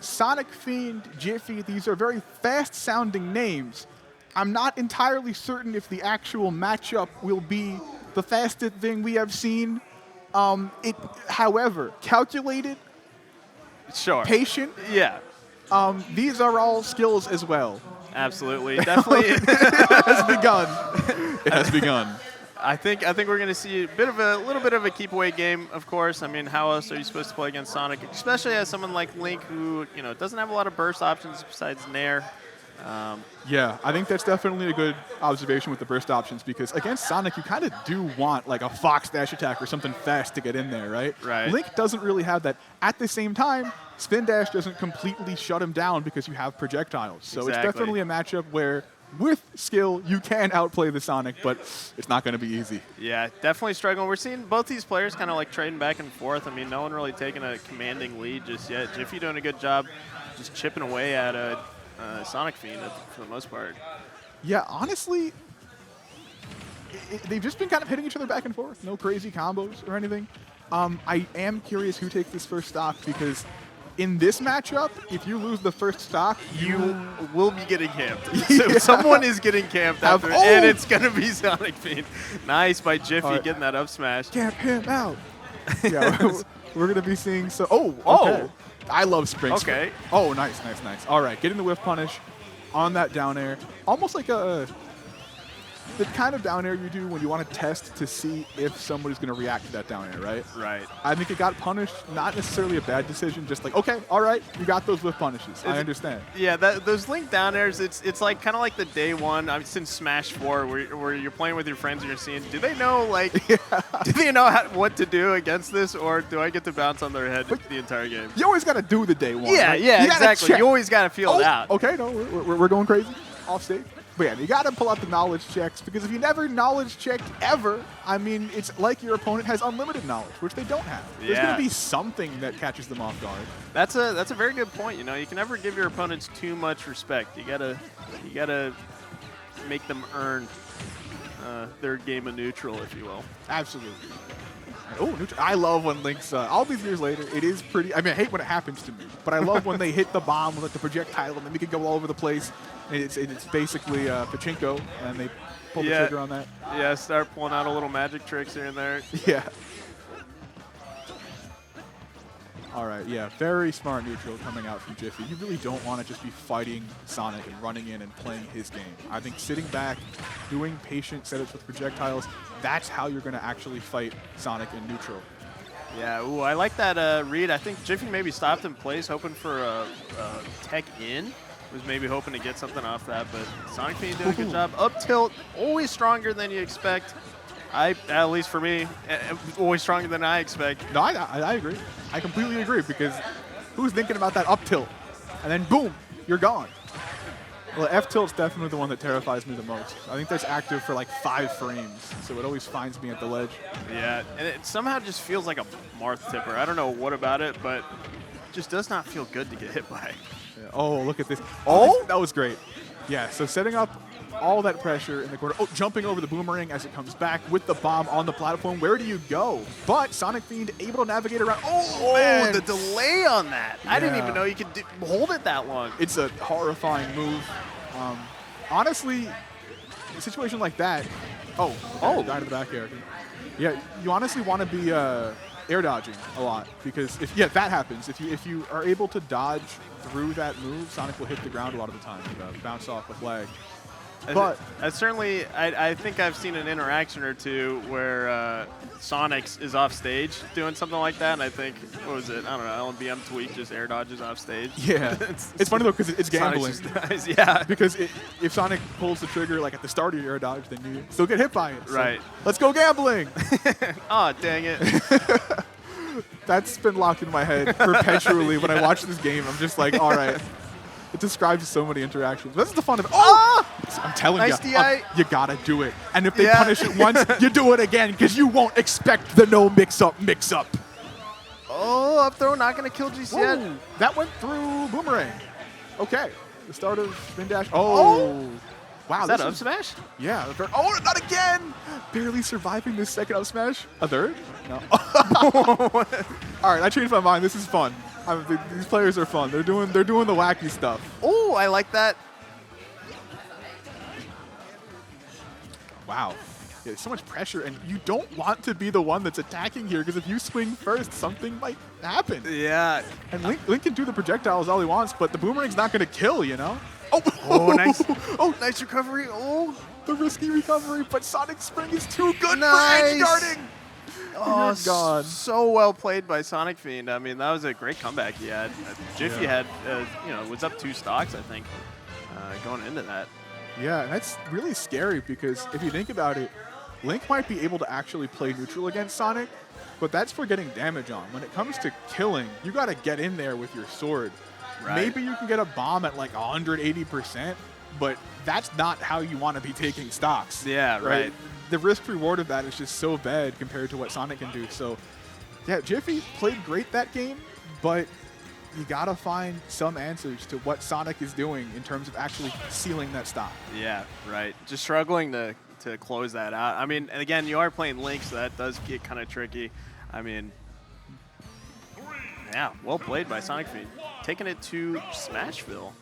Sonicfiend, Jiffy, these are very fast-sounding names. I'm not entirely certain if the actual matchup will be the fastest thing we have seen. However, calculated, Sure. patient, Yeah. these are all skills as well. Absolutely. Definitely. It has begun. It has begun. I think we're going to see a little bit of a keep away game, of course. I mean, how else are you supposed to play against Sonic, especially as someone like Link who, doesn't have a lot of burst options besides Nair. Yeah, I think that's definitely a good observation with the burst options because against Sonic, you kind of do want like a Fox dash attack or something fast to get in there, right? Right. Link doesn't really have that. At the same time, Spin Dash doesn't completely shut him down because you have projectiles. So Exactly. It's definitely a matchup where with skill, you can outplay the Sonic, but it's not going to be easy. Yeah, definitely struggling. We're seeing both these players kind of like trading back and forth. I mean, no one really taking a commanding lead just yet. Jiffy doing a good job just chipping away at Sonicfiend for the most part. Yeah, honestly, they've just been kind of hitting each other back and forth. No crazy combos or anything. I am curious who takes this first stock because in this matchup, if you lose the first stock, You will be getting camped. So someone is getting camped after, and it's going to be Sonicfiend. Nice by Jiffy Right. getting that up smash. camp him out. Yeah, we're going to be seeing so. Okay. I love Spring. Okay. Oh, nice. All right, getting the whiff punish on that down air. Almost like the kind of down air you do when you want to test to see if somebody's going to react to that down air, right? Right. I think it got punished. Not necessarily a bad decision. Just like, okay, all right, you got those whiff punishes. I understand. Yeah, those Link down airs, it's like kind of like the day one since Smash 4 where you're playing with your friends and you're seeing, do they know do they know what to do against this, or do I get to bounce on their head the entire game? You always got to do the day one. Yeah, right? yeah, You gotta exactly. check. You always got to feel it out. Okay, no, we're going crazy off stage. But yeah, you got to pull out the knowledge checks because if you never knowledge checked ever, I mean, it's like your opponent has unlimited knowledge, which they don't have. There's going Yeah. to be something that catches them off guard. That's a very good point. You can never give your opponents too much respect. You gotta make them earn their game of neutral, if you will. Absolutely. Oh, neutral. I love when Link's, all these years later, it is pretty, I mean, I hate when it happens to me, but I love when they hit the bomb with like, the projectile and then we can go all over the place. And it's basically pachinko, and they pull the trigger on that. Yeah, start pulling out a little magic tricks here and there. Yeah. All right, yeah, very smart neutral coming out from Jiffy. You really don't want to just be fighting Sonic and running in and playing his game. I think sitting back, doing patient setups with projectiles, that's how you're going to actually fight Sonic in neutral. Yeah, ooh, I like that read. I think Jiffy maybe stopped in place, hoping for a tech in. Was maybe hoping to get something off that, but Sonicfiend doing a good job. Up tilt, always stronger than you expect. At least for me, always stronger than I expect. No, I agree. I completely agree because who's thinking about that up tilt? And then boom, you're gone. Well, F tilt's definitely the one that terrifies me the most. I think that's active for like 5 frames, so it always finds me at the ledge. Yeah, and it somehow just feels like a Marth tipper. I don't know what about it, but it just does not feel good to get hit by. Yeah. Oh, look at this. Oh, that was great. Yeah, so setting up all that pressure in the corner. Oh, jumping over the boomerang as it comes back with the bomb on the platform. Where do you go? But Sonicfiend able to navigate around. Oh, man. The delay on that. I didn't even know you could hold it that long. It's a horrifying move. Honestly, a situation like that. Died to the back air. Yeah, you honestly want to be air dodging a lot because if that happens, if you are able to dodge through that move, Sonic will hit the ground a lot of the time, bounce off with lag. But I think I've seen an interaction or two where Sonic is off stage doing something like that, and I think, what was it? I don't know, LMBM tweak just air dodges off stage. Yeah. it's funny though because it's gambling. Nice, yeah. Because if Sonic pulls the trigger like at the start of your air dodge, then you still get hit by it. So right. Let's go gambling. Oh, dang it. That's been locked in my head perpetually when I watch this game. I'm just like, all right. It describes so many interactions. This is the fun of it. Oh! I'm telling nice you, DI. You gotta do it. And if they punish it once, you do it again because you won't expect the no mix-up. Oh, up throw, not going to kill GC yet. That went through Boomerang. Okay. The start of Spin Dash. Oh! Wow. Is that up smash? Yeah. The third. Oh, not again! Barely surviving this second up smash. A third? No. All right, I changed my mind. This is fun. These players are fun. They're doing the wacky stuff. Oh, I like that. Wow. Yeah, so much pressure, and you don't want to be the one that's attacking here, because if you swing first, something might happen. Yeah. And Link can do the projectiles all he wants, but the boomerang's not going to kill, you know? Oh, nice. Oh, nice recovery. Oh, the risky recovery, but Sonic Spring is too good nice. for edge guarding. Oh, God. So well played by Sonicfiend. I mean, that was a great comeback he had. Jiffy had, was up 2 stocks, I think, going into that. Yeah, and that's really scary, because if you think about it, Link might be able to actually play neutral against Sonic, but that's for getting damage on. When it comes to killing, you got to get in there with your sword. Right. Maybe you can get a bomb at like 180%, but that's not how you want to be taking stocks. Yeah, right. The risk reward of that is just so bad compared to what Sonic can do. So, yeah, Jiffy played great that game, but you got to find some answers to what Sonic is doing in terms of actually sealing that stock. Yeah, right. Just struggling to close that out. I mean, and again, you are playing Link, so that does get kind of tricky. I mean, yeah, well played by Sonicfiend. Taking it to Smashville.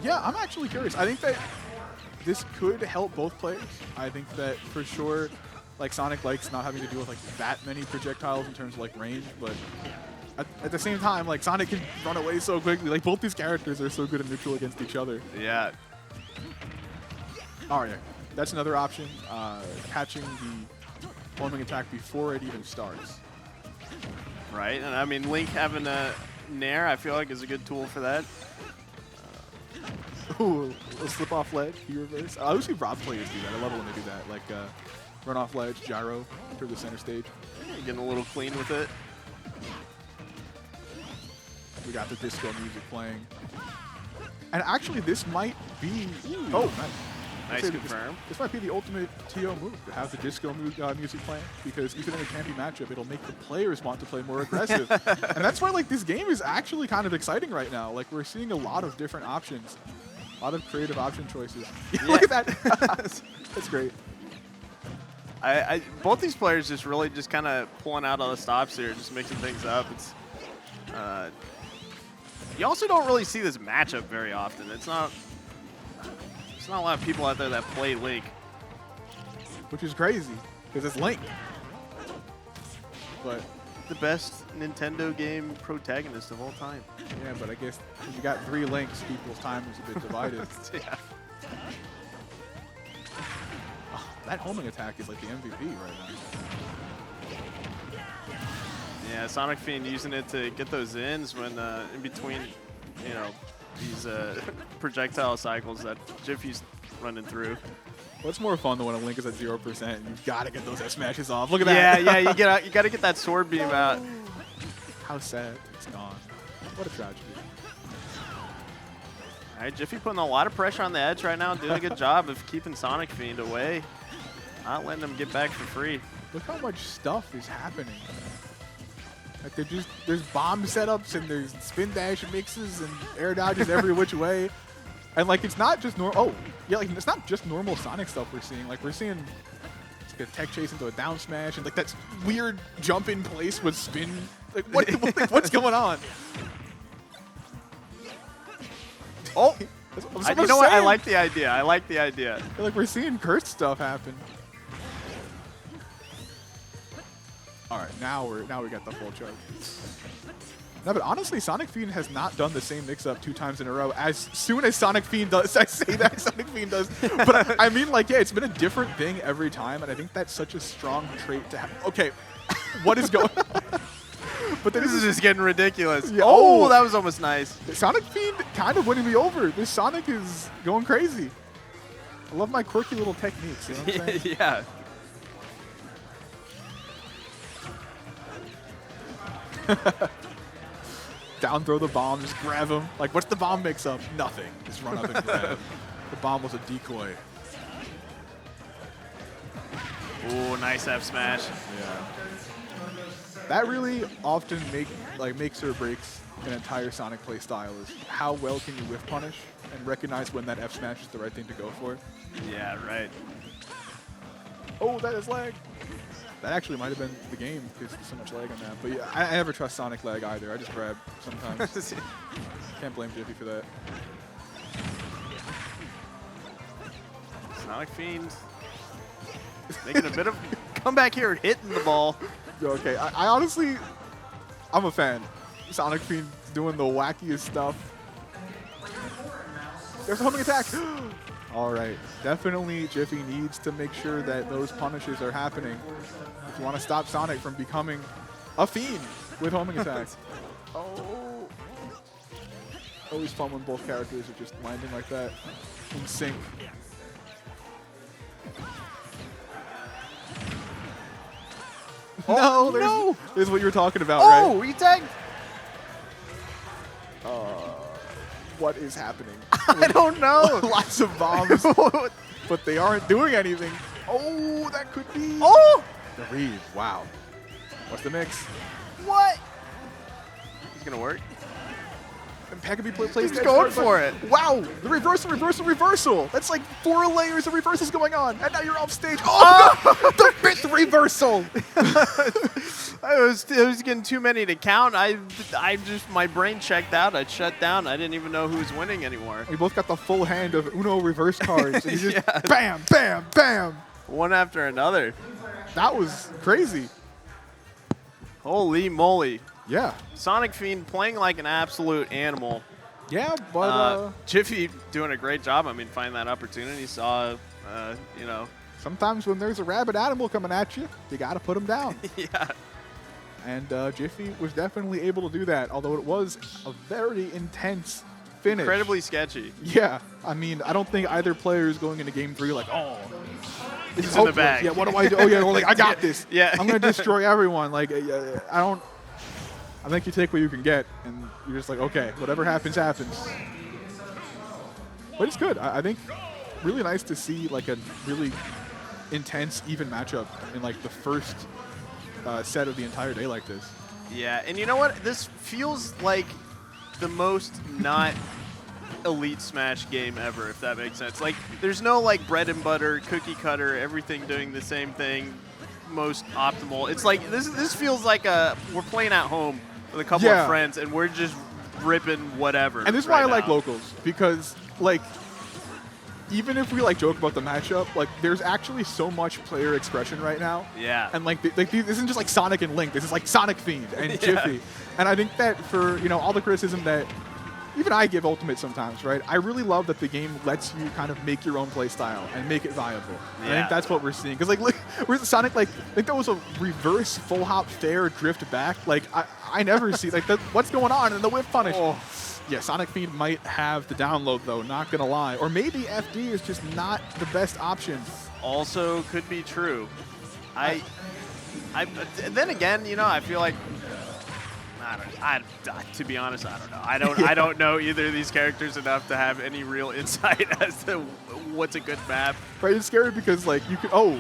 Yeah, I'm actually curious. I think that this could help both players. I think that for sure, like, Sonic likes not having to deal with like that many projectiles in terms of like range, but at the same time, like, Sonic can run away so quickly. Like, both these characters are so good at neutral against each other. Yeah. All right, that's another option. Catching the homing attack before it even starts. Right, and I mean, Link having a Nair, I feel like, is a good tool for that. Ooh, a slip off ledge, P-reverse. I always see Rob players do that. I love it when they do that. Like, run off ledge, gyro, to the center stage. Getting a little clean with it. We got the disco music playing. And actually, this might be... Oh, man. Nice confirm. This might be the ultimate TO move, to have the disco music playing, because even in a campy matchup, it'll make the players want to play more aggressive. And that's why, like, this game is actually kind of exciting right now. Like, we're seeing a lot of different options, a lot of creative option choices. Yeah. Look at that. That's great. Both these players just really just kind of pulling out all the stops here, just mixing things up. It's you also don't really see this matchup very often. It's not a lot of people out there that play Link. Which is crazy, because it's Link. But the best Nintendo game protagonist of all time. Yeah, but I guess if you got 3 Links, people's time is a bit divided. Yeah. Oh, that homing attack is like the MVP right now. Yeah, Sonicfiend using it to get those ins when in between, you know, these projectile cycles that Jiffy's running through. What's more fun than when a Link is at 0% and you've got to get those S smashes off? Look at that. Yeah, you got to get that sword beam out. How sad. It's gone. What a tragedy. All right, Jiffy putting a lot of pressure on the edge right now, doing a good job of keeping Sonicfiend away, not letting them get back for free. Look how much stuff is happening. Like, there's bomb setups and there's spin dash mixes and air dodges every which way. And like, it's not just normal. Oh, yeah, like, it's not just normal Sonic stuff we're seeing. Like, we're seeing like a tech chase into a down smash and like that weird jump in place with spin. Like, what's going on? Oh, you know what? I like the idea. I like the idea. Like, we're seeing cursed stuff happen. All right, now we got the full charge. No, but honestly, Sonicfiend has not done the same mix-up 2 times in a row. As soon as Sonicfiend does, I say that Sonicfiend does. But I mean, like, yeah, it's been a different thing every time, and I think that's such a strong trait to have. Okay, what is going on? But this is just getting ridiculous. Yeah. Oh, that was almost nice. Sonicfiend kind of winning me over. This Sonic is going crazy. I love my quirky little techniques, you know what I'm saying? Yeah. Down throw the bomb, just grab him. Like, what's the bomb mix up? Nothing. Just run up and grab. The bomb was a decoy. Ooh, nice F smash. Yeah. That really often makes or breaks an entire Sonic play style, is how well can you whiff punish and recognize when that F smash is the right thing to go for. Yeah, right. Oh, that is lag. That actually might have been the game because there's so much lag on that. But yeah, I never trust Sonic lag either. I just grab sometimes. Can't blame Jiffy for that. Sonicfiend making a bit of comeback here, hitting the ball. Okay, I honestly, I'm a fan. Sonicfiend doing the wackiest stuff. There's a homing attack. All right, definitely Jiffy needs to make sure that those punishes are happening if you want to stop Sonic from becoming a fiend with homing attacks. Oh. Always fun when both characters are just landing like that in sync. Oh, no! This is what you were talking about, oh, right? we tagged. What is happening? I don't know. Lots of bombs, but they aren't doing anything. Oh, that could be. Oh! The read. Wow. What's the mix? What? He's going to work. And Pekka plays He's going for it. Wow. The reversal. That's like 4 layers of reversals going on. And now you're off stage. Oh, no! The 5th reversal. It was getting too many to count. I just, my brain checked out. I shut down. I didn't even know who was winning anymore. We both got the full hand of Uno reverse cards. And you just bam, bam, bam. One after another. That was crazy. Holy moly. Yeah. Sonicfiend playing like an absolute animal. Yeah, but Jiffy doing a great job. I mean, finding that opportunity. Saw, you know. Sometimes when there's a rabid animal coming at you, you got to put him down. Yeah. And Jiffy was definitely able to do that, although it was a very intense finish. Incredibly sketchy. Yeah. I mean, I don't think either player is going into game 3 like, oh, this is in the hopeless. bag. Yeah, what do I do? Oh, yeah, well, like, I got this. Yeah. I'm going to destroy everyone. Like, I think you take what you can get, and you're just like, okay, whatever happens, happens. But it's good. I think really nice to see like a really intense, even matchup in like the first set of the entire day like this. Yeah, and you know what? This feels like the most not Elite Smash game ever, if that makes sense. Like, there's no like bread and butter, cookie cutter, everything doing the same thing, most optimal. It's like this feels like we're playing at home with a couple of friends, and we're just ripping whatever. And this is why I like locals, because like even if we like joke about the matchup, like there's actually so much player expression right now. Yeah. And like this isn't just like Sonic and Link. This is like Sonicfiend and Jiffy. And I think that for all the criticism that even I give Ultimate sometimes, right? I really love that the game lets you kind of make your own play style and make it viable. Yeah. I think that's what we're seeing. Because like, where's Sonic? Like, I think that was a reverse full hop fair drift back. Like, I never see like what's going on in the whip punish. Oh. Yeah, Sonicfiend might have the download though. Not gonna lie. Or maybe FD is just not the best option. Also, could be true. Then again, I feel like. To be honest, I don't know. I don't know either of these characters enough to have any real insight as to what's a good map. Right, it's scary because like you could. Oh,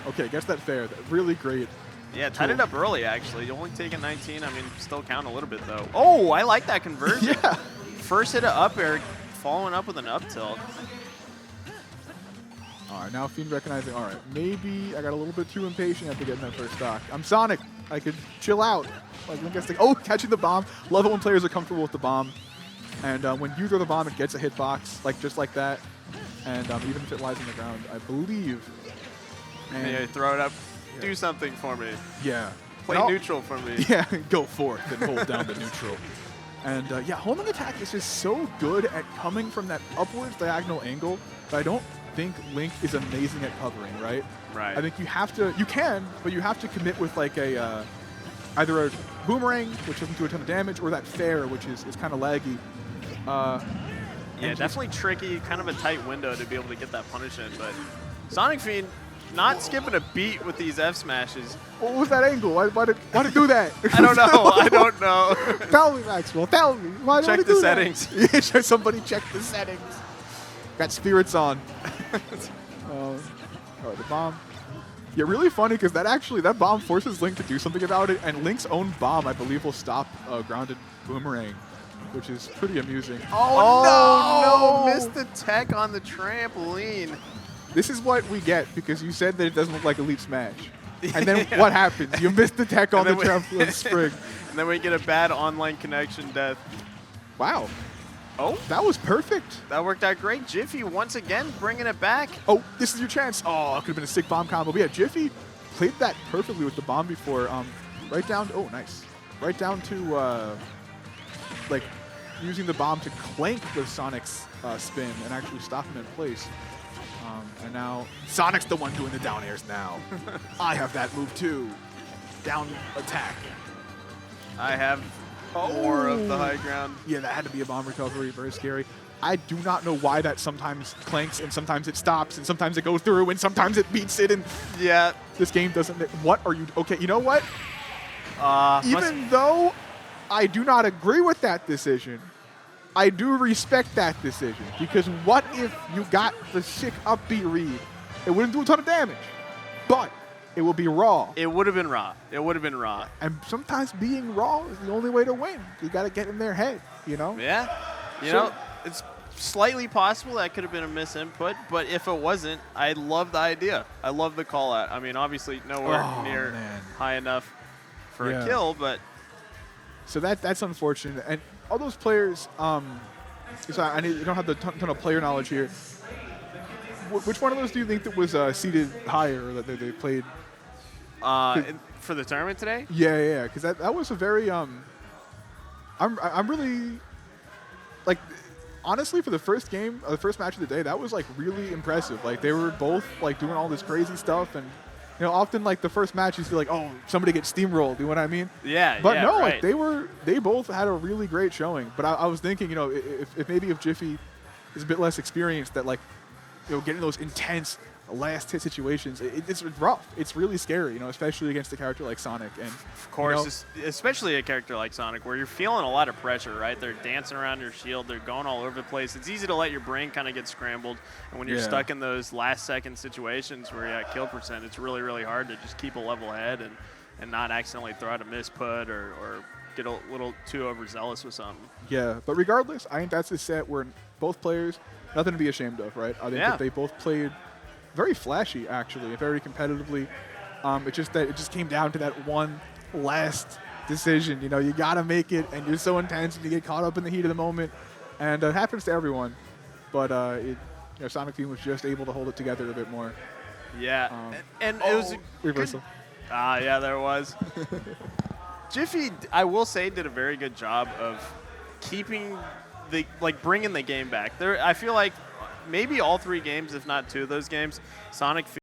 okay, guess that fair. Really great. Yeah, tied it up early actually. You only taking 19. I mean, still count a little bit though. Oh, I like that conversion. Yeah. First hit of up air, following up with an up tilt. All right, now Fiend recognizing. All right, maybe I got a little bit too impatient after getting that first stock. I'm Sonic. I could chill out. Like, oh, catching the bomb. Love it when players are comfortable with the bomb. And when you throw the bomb, it gets a hitbox, like just like that. And even if it lies on the ground, I believe. And yeah, throw it up. Yeah. Do something for me. Yeah. Play neutral for me. Yeah, go forth and hold down the neutral. And yeah, homing attack is just so good at coming from that upwards diagonal angle, but I don't think Link is amazing at covering, right? Right. I think you have to, but you have to commit with like a, either a boomerang, which doesn't do a ton of damage, or that fair, which is kind of laggy. Yeah, definitely tricky, kind of a tight window to be able to get that punish in, but Sonicfiend not skipping a beat with these F smashes. What was that angle? Why did do that? I don't know. I don't know. Tell me, Maxwell. Tell me. Why check the settings. Yeah, somebody check the settings. Got spirits on. Oh, the bomb. Yeah, really funny because that bomb forces Link to do something about it, and Link's own bomb, I believe, will stop a grounded boomerang, which is pretty amusing. Oh, no! Missed the tech on the trampoline. This is what we get because you said that it doesn't look like Elite Smash. And then what happens? You miss the tech on the then we- trampoline spring. And then we get a bad online connection death. Wow. Oh, That was perfect. that worked out great. Jiffy once again bringing it back. Oh, this is your chance. Oh, it could have been a sick bomb combo. But yeah, Jiffy played that perfectly with the bomb before. Right down. Oh, nice. Right down to like using the bomb to clank with Sonic's spin and actually stop him in place. And now Sonic's the one doing the down airs now. I have that move too. Down attack. I have more of the high ground. Yeah, that had to be a bomb recovery. Very scary. I do not know why that sometimes clanks and sometimes it stops and sometimes it goes through and sometimes it beats it. And Yeah. this game doesn't. What are you? Okay, you know what? Even though I do not agree with that decision, I do respect that decision, because what if you got the sick upbeat read? It wouldn't do a ton of damage, but it will be raw. It would have been raw. It would have been raw. And sometimes being raw is the only way to win. You got to get in their head, you know? Yeah. You know, it's slightly possible that could have been a misinput, but if it wasn't, I love the idea. I love the call out. I mean, obviously nowhere near high enough for a kill, but so that's unfortunate. And all those players, so you don't have the ton of player knowledge here. Which one of those do you think that was seated higher, or that they played? For the tournament today? Yeah, because that was a very I'm really, like, honestly, for the first game, the first match of the day, that was like really impressive. Like, they were both like doing all this crazy stuff, and you know, often like the first match you feel like, oh, somebody gets steamrolled. You know what I mean? Yeah. But yeah, no, right. like they both had a really great showing. But I was thinking, you know, if maybe if Jiffy is a bit less experienced, that like, you know, getting those intense last hit situations, it's rough. It's really scary, you know, especially against a character like Sonic. And of course, especially a character like Sonic, where you're feeling a lot of pressure, right? They're dancing around your shield. They're going all over the place. It's easy to let your brain kind of get scrambled. And when you're stuck in those last-second situations where you're at kill percent, it's really, really hard to just keep a level head and not accidentally throw out a misput or get a little too overzealous with something. Yeah, but regardless, I think that's a set where both players, nothing to be ashamed of, right? I think that they both played very flashy, actually, very competitively. It just came down to that one last decision. You know, you got to make it, and you're so intense, and you get caught up in the heat of the moment. And it happens to everyone. But Sonicfiend was just able to hold it together a bit more. Yeah, and it was a reversal. Yeah, there was. Jiffy, I will say, did a very good job of keeping bringing the game back. I feel like maybe all 3 games, if not 2 of those games, Sonicfiend